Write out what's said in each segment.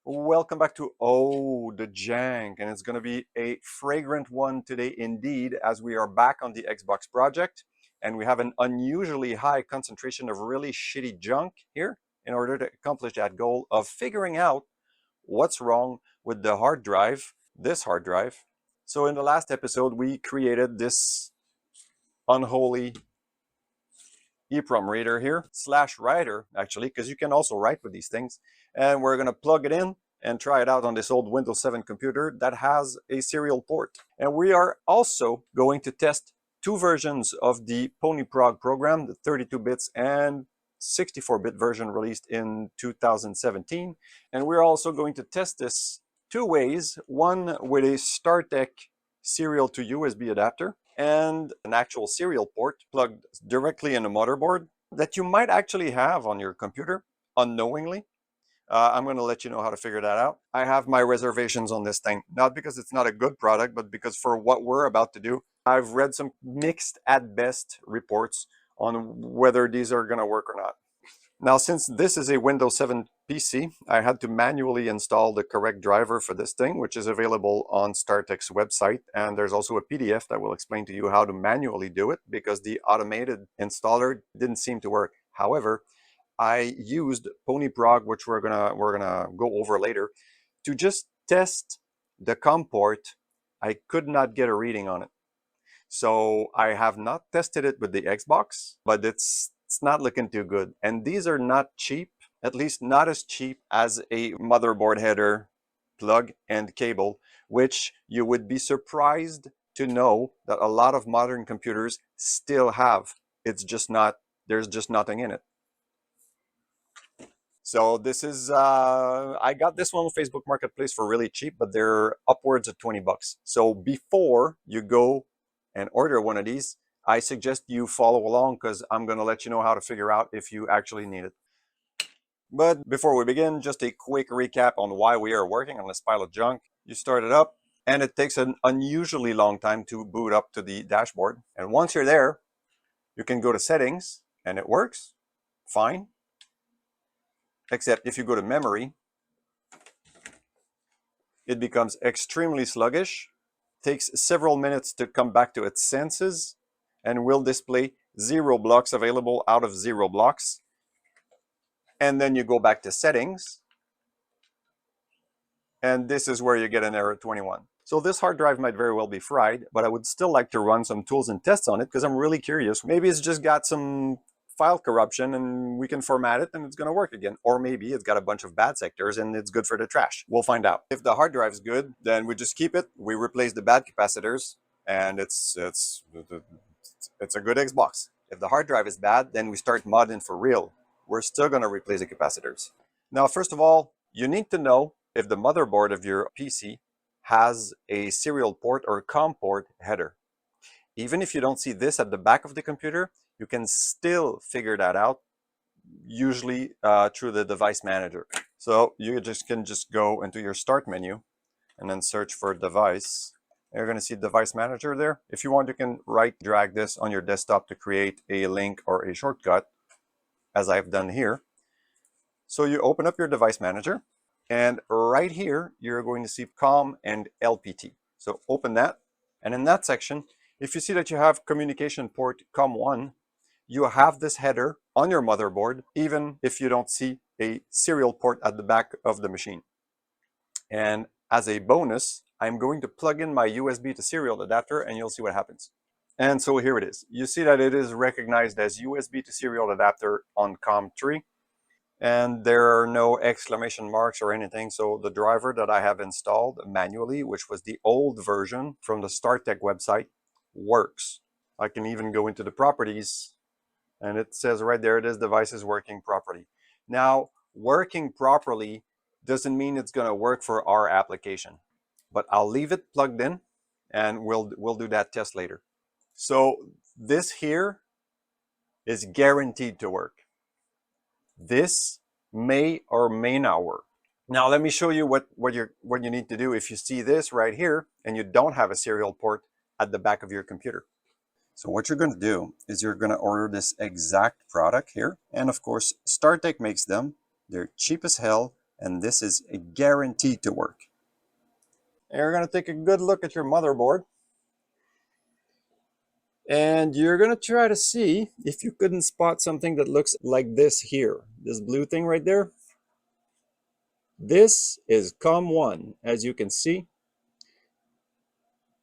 Welcome back to Oh, the Jank, and it's going to be a fragrant one today indeed, as we are back on the Xbox project, and we have an unusually high concentration of really shitty junk here in order to accomplish that goal of figuring out what's wrong with the hard drive, this hard drive. So in the last episode, we created this unholy Eeprom reader here, slash writer actually, because you can also write with these things. And we're going to plug it in and try it out on this old Windows 7 computer that has a serial port. And we are also going to test two versions of the Pony Prog program, the 32 bits and 64-bit version released in 2017. And we're also going to test this two ways, one with a StarTech serial to USB adapter and an actual serial port plugged directly in a motherboard that you might actually have on your computer unknowingly. I'm going to let you know how to figure that out. I have my reservations on this thing, not because it's not a good product, but because for what we're about to do, I've read some mixed at best reports on whether these are going to work or not. Now, since this is a Windows 7 PC, I had to manually install the correct driver for this thing, which is available on StarTech's website. And there's also a PDF that will explain to you how to manually do it because the automated installer didn't seem to work. However, I used Pony Prog, which we're gonna go over later, to just test the COM port. I could not get a reading on it. So I have not tested it with the Xbox, but it's not looking too good. And these are not cheap, at least not as cheap as a motherboard header, plug and cable, which you would be surprised to know that a lot of modern computers still have. It's just not, there's just nothing in it. So this is, I got this one on Facebook Marketplace for really cheap, but they're upwards of 20 bucks. So before you go and order one of these, I suggest you follow along because I'm going to let you know how to figure out if you actually need it. But before we begin, just a quick recap on why we are working on this pile of junk. You start it up and it takes an unusually long time to boot up to the dashboard. And once you're there, you can go to settings and it works fine. Except if you go to memory, it becomes extremely sluggish, takes several minutes to come back to its senses, and will display 0 blocks available out of 0 blocks. And then you go back to settings, and this is where you get an error 21. So this hard drive might very well be fried, but I would still like to run some tools and tests on it because I'm really curious. Maybe it's just got some file corruption and we can format it and it's going to work again. Or maybe it's got a bunch of bad sectors and it's good for the trash. We'll find out. If the hard drive is good, then we just keep it. We replace the bad capacitors and it's a good Xbox. If the hard drive is bad, then we start modding for real. We're still going to replace the capacitors. Now, first of all, you need to know if the motherboard of your PC has a serial port or COM port header. Even if you don't see this at the back of the computer, you can still figure that out, usually through the device manager. So you can just go into your start menu and then search for device. You're going to see device manager there. If you want, you can drag this on your desktop to create a link or a shortcut, as I've done here. So you open up your device manager, and right here, you're going to see COM and LPT. So open that, and in that section, if you see that you have communication port COM1, you have this header on your motherboard, even if you don't see a serial port at the back of the machine. And as a bonus, I'm going to plug in my USB to serial adapter and you'll see what happens. And so here it is. You see that it is recognized as USB to serial adapter on COM3. And there are no exclamation marks or anything. So the driver that I have installed manually, which was the old version from the StarTech website, works. I can even go into the properties and it says right there, this device is working properly. Now, working properly doesn't mean it's going to work for our application, but I'll leave it plugged in and we'll do that test later. So this here is guaranteed to work. This may or may not work. Now let me show you what you need to do if you see this right here and you don't have a serial port at the back of your computer. So what you're going to do is you're going to order this exact product here. And of course, StarTech makes them. They're cheap as hell. and this is guaranteed to work. And you're going to take a good look at your motherboard, and you're going to try to see if you couldn't spot something that looks like this here. This blue thing right there. This is COM1. As you can see,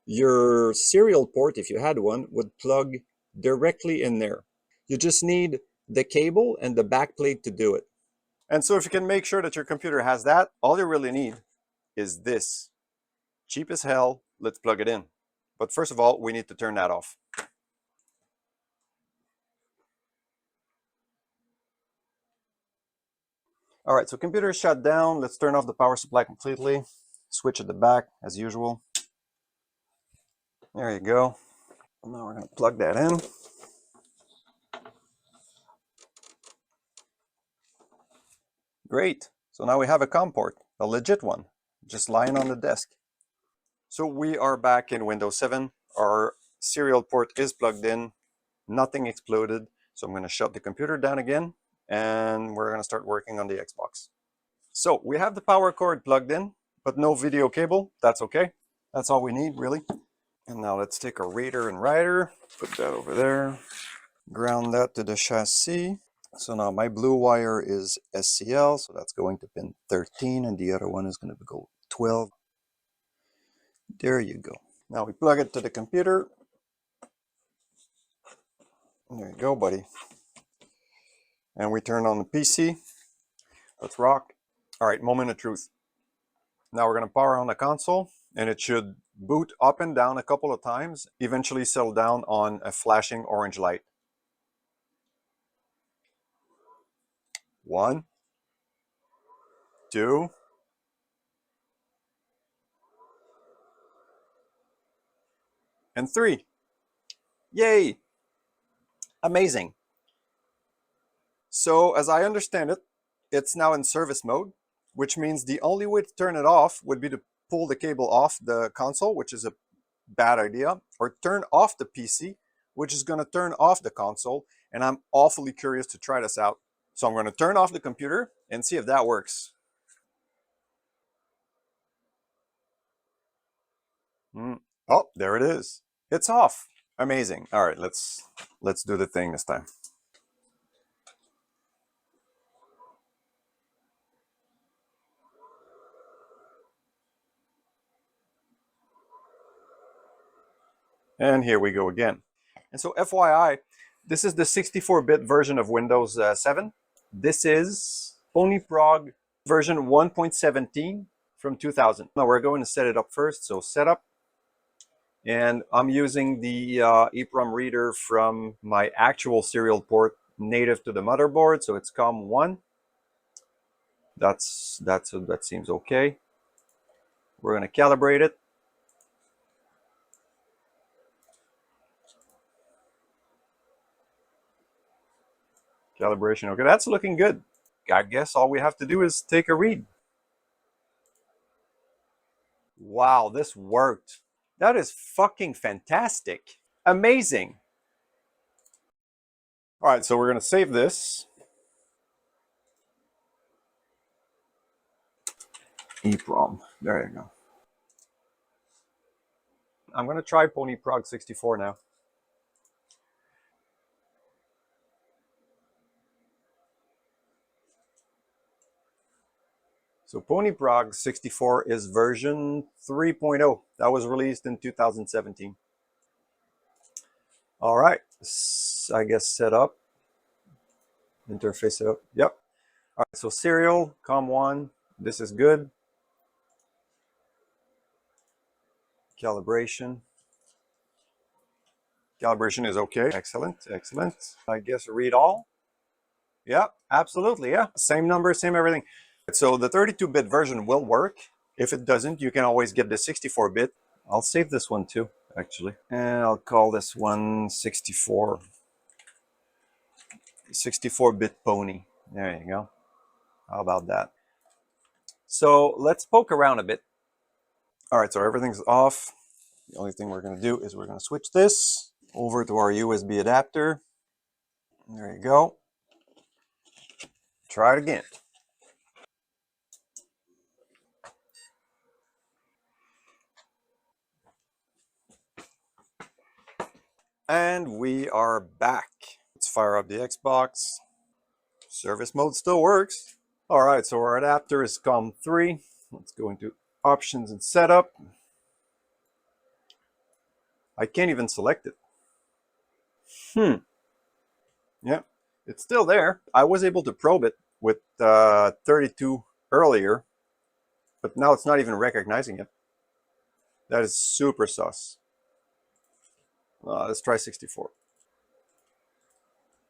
your serial port, if you had one, would plug directly in there. You just need the cable and the backplate to do it. And so if you can make sure that your computer has that, all you really need is this. Cheap as hell, let's plug it in. But first of all, we need to turn that off. All right, so computer is shut down. Let's turn off the power supply completely. Switch at the back as usual. There you go. Now we're gonna plug that in. Great. So now we have a COM port, a legit one, just lying on the desk. So we are back in Windows 7. Our serial port is plugged in. Nothing exploded. So I'm going to shut the computer down again, and we're going to start working on the Xbox. So we have the power cord plugged in, but no video cable. That's okay. That's all we need, really. And now let's take a reader and writer, put that over there, ground that to the chassis. So now my blue wire is SCL, so that's going to pin 13, and the other one is going to go 12. There you go. Now we plug it to the computer. There you go, buddy. And we turn on the PC. Let's rock. All right, moment of truth. Now we're going to power on the console, and it should boot up and down a couple of times, eventually settle down on a flashing orange light. 1, 2, and 3. Yay! Amazing. So as I understand it, it's now in service mode, which means the only way to turn it off would be to pull the cable off the console, which is a bad idea, or turn off the PC, which is going to turn off the console, and I'm awfully curious to try this out. So I'm going to turn off the computer and see if that works. Oh, there it is. It's off. Amazing. All right, let's do the thing this time. And here we go again. And so FYI, this is the 64-bit version of Windows 7. This is Pony Prog version 1.17 from 2000. Now we're going to set it up first, so setup. And I'm using the Eeprom reader from my actual serial port native to the motherboard, so it's COM1. That seems okay. We're going to calibrate it. Calibration, okay, that's looking good. I guess all we have to do is take a read. Wow, this worked. That is fucking fantastic. Amazing. All right, so we're going to save this. Eeprom, there you go. I'm going to try Pony Prog 64 now. So Pony Prog 64 is version 3.0. That was released in 2017. All right, I guess set up. Interface set up, yep. All right, so serial, COM1, this is good. Calibration. Calibration is okay, excellent, excellent. I guess read all. Yeah, absolutely, yeah. Same number, same everything. So the 32-bit version will work. If it doesn't, you can always get the 64-bit. I'll save this one too, actually. And I'll call this one 64-bit Pony. There you go. How about that? So let's poke around a bit. All right, so everything's off. The only thing we're going to do is we're going to switch this over to our USB adapter. There you go. Try it again. And we are back. Let's fire up the Xbox. Service mode still works. All right, so our adapter is COM3. Let's go into options and setup. I can't even select it. Yeah, it's still there. I was able to probe it with 32 earlier, but now it's not even recognizing it. That is super sus. Let's try 64.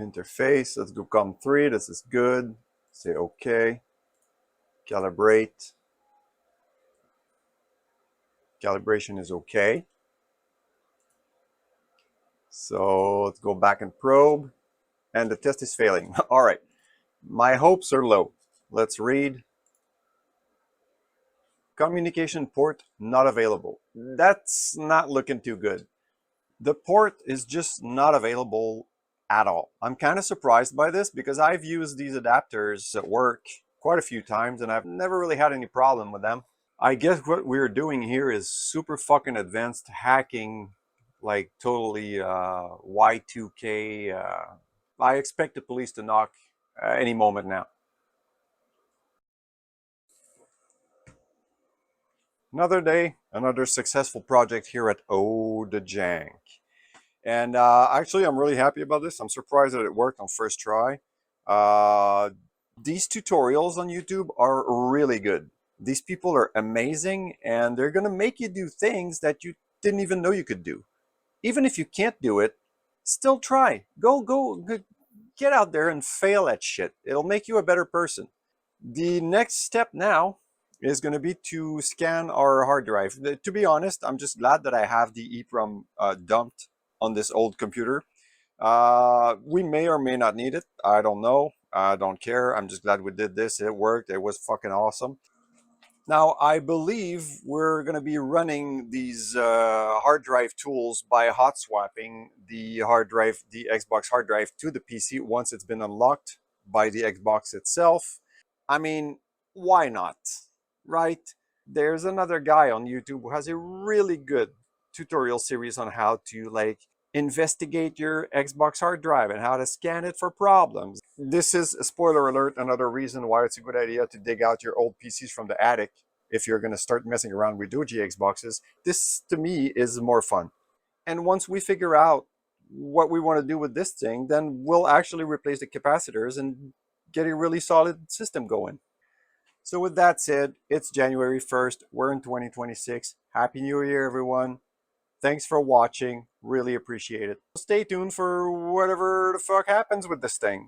Interface, let's go COM3. This is good. Say OK. Calibrate. Calibration is OK. So let's go back and probe. And the test is failing. All right. My hopes are low. Let's read. Communication port not available. That's not looking too good. The port is just not available at all. I'm kind of surprised by this because I've used these adapters at work quite a few times and I've never really had any problem with them. I guess what we're doing here is super fucking advanced hacking, like totally Y2K. I expect the police to knock any moment now. Another day, another successful project here at the Jank. And actually, I'm really happy about this. I'm surprised that it worked on first try. These tutorials on YouTube are really good. These people are amazing, and they're going to make you do things that you didn't even know you could do. Even if you can't do it, still try. Go, get out there and fail at shit. It'll make you a better person. The next step now is going to be to scan our hard drive. To be honest, I'm just glad that I have the Eeprom dumped on this old computer. We may or may not need it. I don't know. I don't care. I'm just glad we did this. It worked. It was fucking awesome. Now, I believe we're going to be running these hard drive tools by hot swapping the hard drive, the Xbox hard drive to the PC once it's been unlocked by the Xbox itself. I mean, why not? Right? There's another guy on YouTube who has a really good tutorial series on how to like investigate your Xbox hard drive and how to scan it for problems. This is, a spoiler alert, another reason why it's a good idea to dig out your old PCs from the attic if you're going to start messing around with Doji Xboxes. This, to me, is more fun. And once we figure out what we want to do with this thing, then we'll actually replace the capacitors and get a really solid system going. So with that said, it's January 1st. We're in 2026. Happy New Year, everyone. Thanks for watching. Really appreciate it. Stay tuned for whatever the fuck happens with this thing.